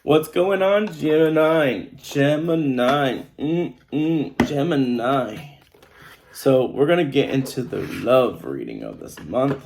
What's going on, Gemini? Gemini. So we're going to get into the love reading of this month.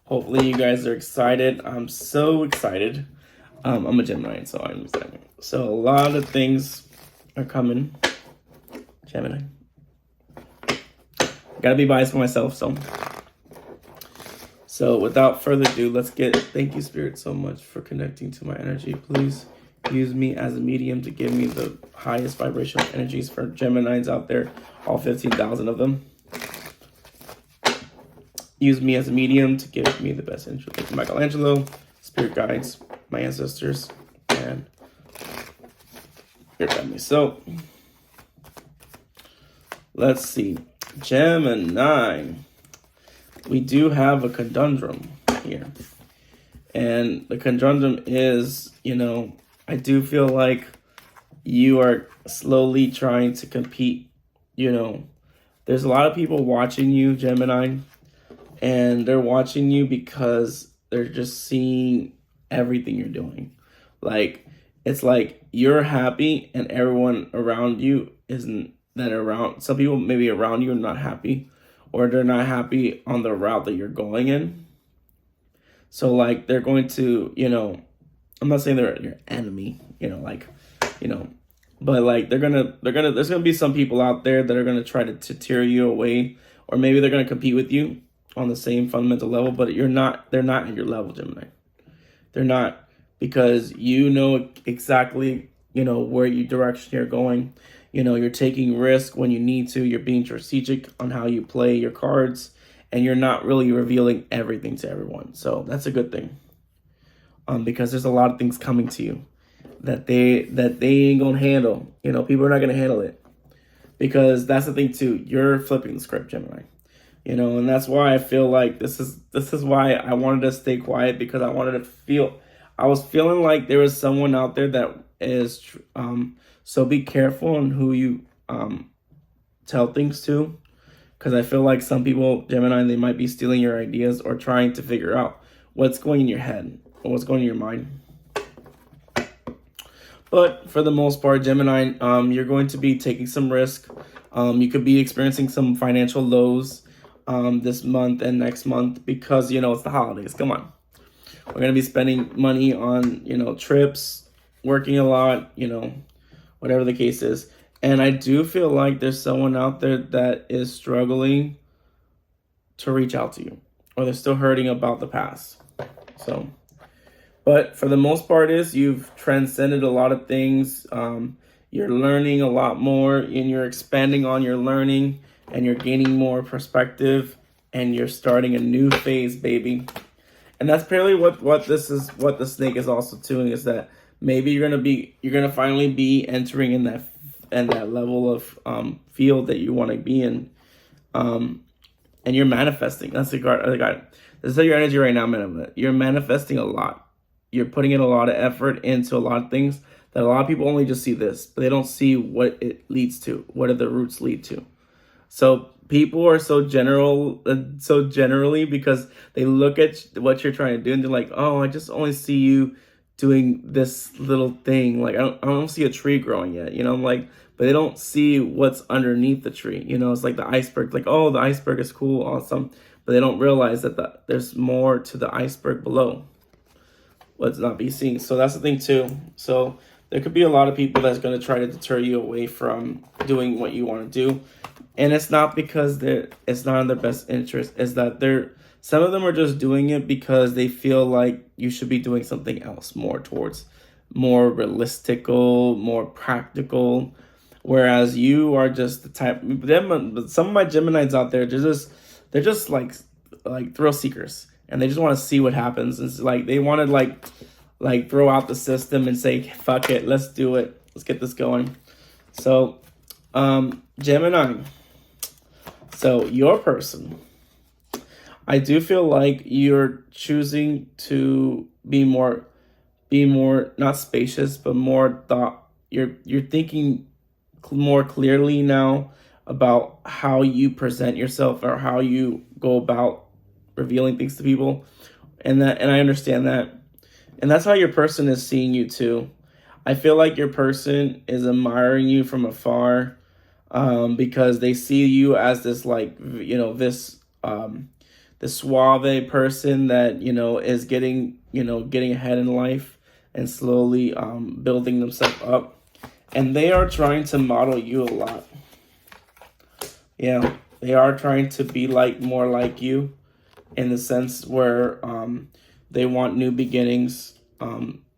Hopefully you guys are excited. I'm so excited. I'm a Gemini, so I'm excited. So a lot of things are coming. Gemini. Gotta be biased for myself, So without further ado, let's get, thank you, Spirit, so much for connecting to my energy. Please use me as a medium to give me the highest vibrational energies for Geminis out there, all 15,000 of them. Use me as a medium to give me the best energy. Thank you, Angelo, Spirit guides, my ancestors, and your family. So let's see. Gemini. We do have a conundrum here. And the conundrum is, I do feel like you are slowly trying to compete. There's a lot of people watching you, Gemini, and they're watching you because they're just seeing everything you're doing. It's like you're happy and everyone around you isn't that around. Some people maybe around you are not happy, or they're not happy on the route that you're going in. So they're going to, I'm not saying they're your enemy, but there's gonna be some people out there that are gonna try to tear you away, or maybe they're gonna compete with you on the same fundamental level, but they're not at your level, Gemini. They're not, because exactly, where direction you're going. You're taking risk when you need to. You're being strategic on how you play your cards, and you're not really revealing everything to everyone. So that's a good thing. Because there's a lot of things coming to you that they ain't gonna handle. People are not gonna handle it, because that's the thing too. You're flipping the script, Gemini. And that's why I feel like this is why I wanted to stay quiet, because I was feeling like there was someone out there that is so be careful on who you tell things to, because I feel like some people, Gemini, they might be stealing your ideas or trying to figure out what's going in your head or what's going in your mind. But for the most part, Gemini, you're going to be taking some risk. You could be experiencing some financial lows this month and next month, because it's the holidays. Come on, we're going to be spending money on trips, working a lot, whatever the case is. And I do feel like there's someone out there that is struggling to reach out to you, or they're still hurting about the past. But for the most part you've transcended a lot of things. You're learning a lot more, and you're expanding on your learning, and you're gaining more perspective, and you're starting a new phase, baby. And that's apparently what the snake is also doing, is that maybe you're gonna finally be entering in that level of field that you want to be in, and you're manifesting. That's the card. This is your energy right now, man. You're manifesting a lot. You're putting in a lot of effort into a lot of things that a lot of people only just see this, but they don't see what it leads to. What do the roots lead to? So people are so generally, because they look at what you're trying to do and they're like, oh, I just only see you doing this little thing. I don't see a tree growing yet, but they don't see what's underneath the tree. It's like the iceberg, oh, the iceberg is cool, awesome. But they don't realize that there's more to the iceberg below what's not be seen. So that's the thing too. So there could be a lot of people that's going to try to deter you away from doing what you want to do. And it's not because it's not in their best interest. It's that some of them are just doing it because they feel like you should be doing something else, more realistical, more practical. Whereas you are just the type. Some of my Geminis out there, they're just like thrill seekers, and they just want to see what happens. It's like they want to throw out the system and say, fuck it, let's do it, let's get this going. So Gemini, so your person, I do feel like you're choosing to be more not spacious, but more thought. You're thinking more clearly now about how you present yourself, or how you go about revealing things to people. And I understand that. And that's how your person is seeing you too. I feel like your person is admiring you from afar, because they see you as this, like, this suave person that, is getting ahead in life and slowly building themselves up. And they are trying to model you a lot. Yeah, they are trying to be more like you, in the sense where they want new beginnings.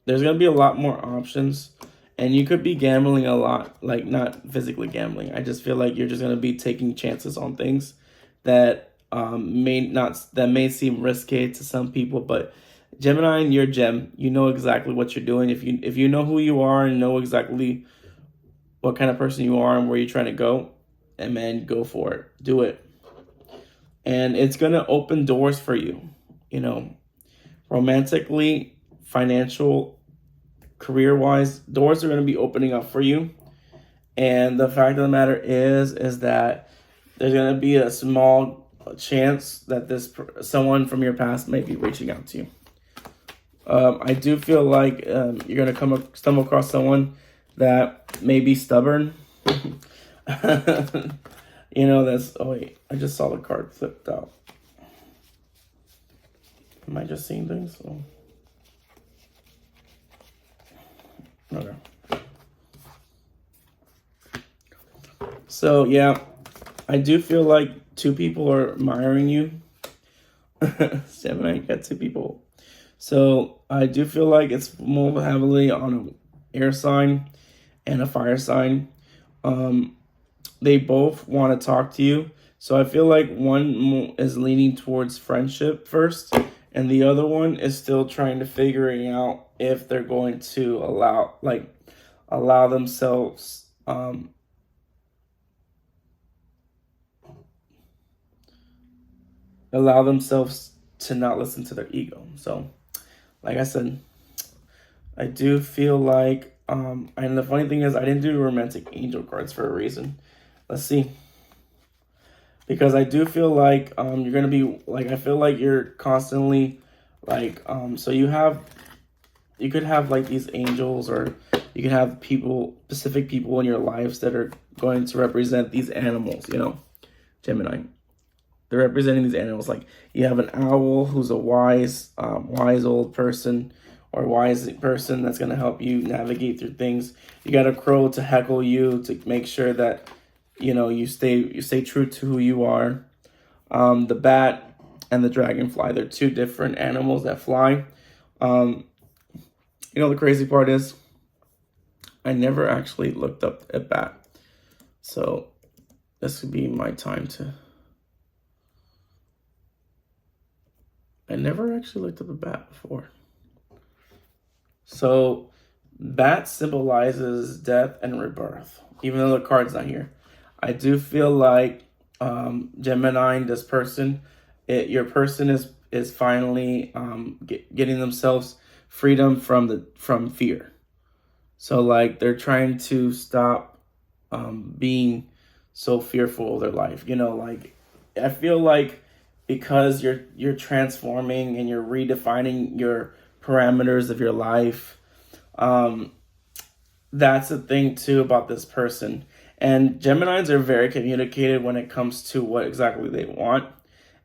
There's going to be a lot more options, and you could be gambling a lot, like not physically gambling. I just feel like you're just going to be taking chances on things that may seem risque to some people, but Gemini, and your gem, you know exactly what you're doing. If you know who you are and know exactly what kind of person you are and where you're trying to go, and man, go for it. Do it. And it's going to open doors for you, romantically, financial, career-wise. Doors are going to be opening up for you. And the fact of the matter is that there's going to be a small chance that someone from your past may be reaching out to you. I do feel like you're going to stumble across someone that may be stubborn. Oh wait, I just saw the card flipped out. Am I just seeing things? Oh. Okay. So yeah, I do feel like two people are admiring you. Gemini, got two people. So I do feel like it's more heavily on an air sign and a fire sign. They both want to talk to you. So I feel like one is leaning towards friendship first, and the other one is still trying to figuring out if they're going to allow themselves to not listen to their ego. So, like I said, I do feel like, and the funny thing is, I didn't do romantic angel cards for a reason. Let's see. Because I do feel like you're going to be, I feel like you're constantly, so you could have, these angels, or you could have specific people in your lives that are going to represent these animals, Gemini. They're representing these animals. Like, you have an owl who's a wise old person, or wise person that's going to help you navigate through things. You got a crow to heckle you, to make sure that, you stay true to who you are. The bat and the dragonfly, they're two different animals that fly. The crazy part is, I never actually looked up a bat. So this would be my time to... I never actually looked up a bat before. So bat symbolizes death and rebirth, even though the card's not here. I do feel like Gemini, this person, your person is finally getting themselves freedom from fear. So they're trying to stop being so fearful of their life. I feel like, because you're transforming and you're redefining your parameters of your life. That's the thing too about this person. And Geminis are very communicated when it comes to what exactly they want.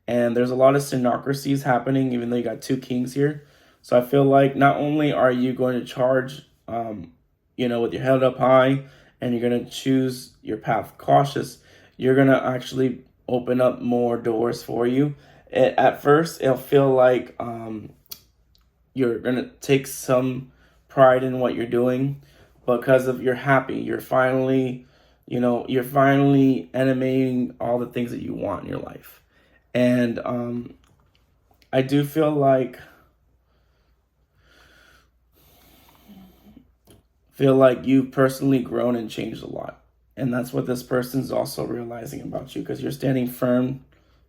And there's a lot of synocracies happening, even though you got two kings here. So I feel like not only are you going to charge, with your head up high, and you're going to choose your path cautious, you're going to actually open up more doors for you. At first, it'll feel like you're going to take some pride in what you're doing, because of you're happy. You're finally animating all the things that you want in your life. And I do feel like you've personally grown and changed a lot. And that's what this person's also realizing about you, because you're standing firm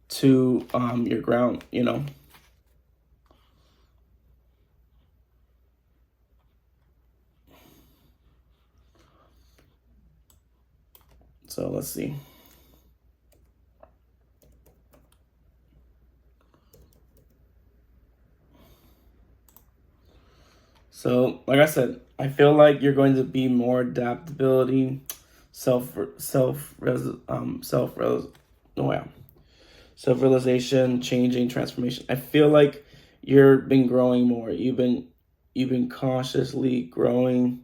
to your ground, So let's see. So, like I said, I feel like you're going to be more adaptability, self-realization, changing, transformation. I feel like you've been growing more. You've been cautiously growing,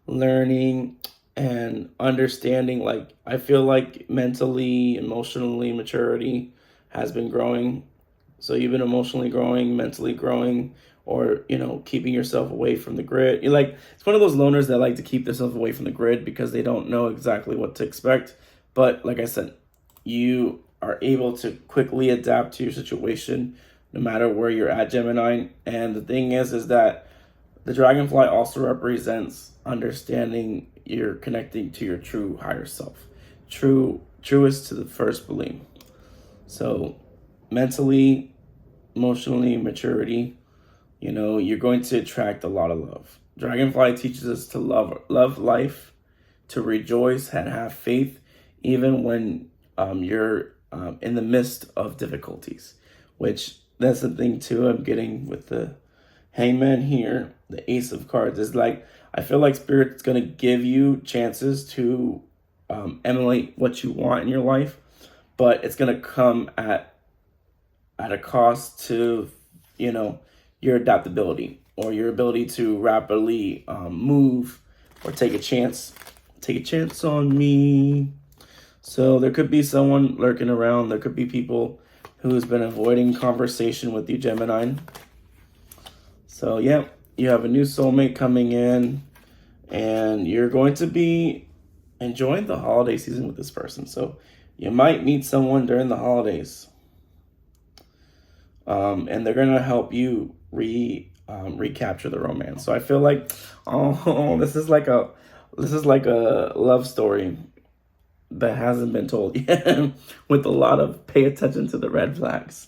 learning, and understanding. Like, I feel like mentally, emotionally, maturity has been growing. So you've been emotionally growing, mentally growing, or keeping yourself away from the grid. You're like, it's one of those loners that like to keep themselves away from the grid because they don't know exactly what to expect. But like I said, you are able to quickly adapt to your situation no matter where you're at, Gemini. And the thing is that the dragonfly also represents understanding you're connecting to your true higher self, truest to the first belief. So mentally, emotionally, maturity, you're going to attract a lot of love. Dragonfly teaches us to love life, to rejoice and have faith, even when you're in the midst of difficulties. Which that's the thing too. I'm getting with the Hangman here, the Ace of Cards is like, I feel like Spirit's gonna give you chances to emulate what you want in your life, but it's gonna come at a cost to your adaptability or your ability to rapidly move or take a chance on me. So there could be someone lurking around. There could be people who's been avoiding conversation with you, Gemini. So yeah, you have a new soulmate coming in, and you're going to be enjoying the holiday season with this person. So you might meet someone during the holidays. And they're gonna help you recapture the romance. So I feel like, this is like a love story that hasn't been told yet, with a lot of pay attention to the red flags.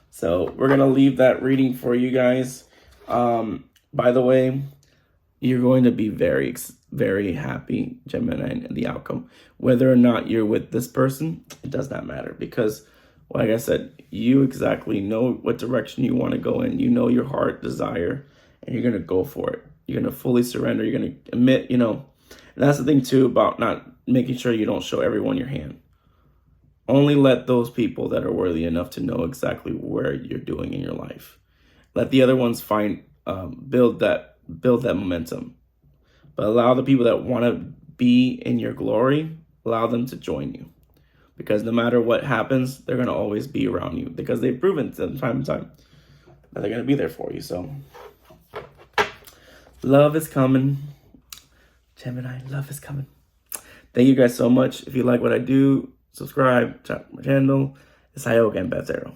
So we're gonna leave that reading for you guys. By the way, you're going to be very, very happy, Gemini, in the outcome. Whether or not you're with this person, it does not matter, because like I said, you exactly know what direction you want to go in. You know your heart desire, and you're going to go for it. You're going to fully surrender. You're going to admit, and that's the thing too about not making sure you don't show everyone your hand. Only let those people that are worthy enough to know exactly where you're doing in your life. Let the other ones build that momentum. But allow the people that want to be in your glory, allow them to join you. Because no matter what happens, they're going to always be around you, because they've proven from time to time that they're going to be there for you. So love is coming. Gemini, love is coming. Thank you guys so much. If you like what I do, subscribe, check my channel. It's Heyoka and Puerto.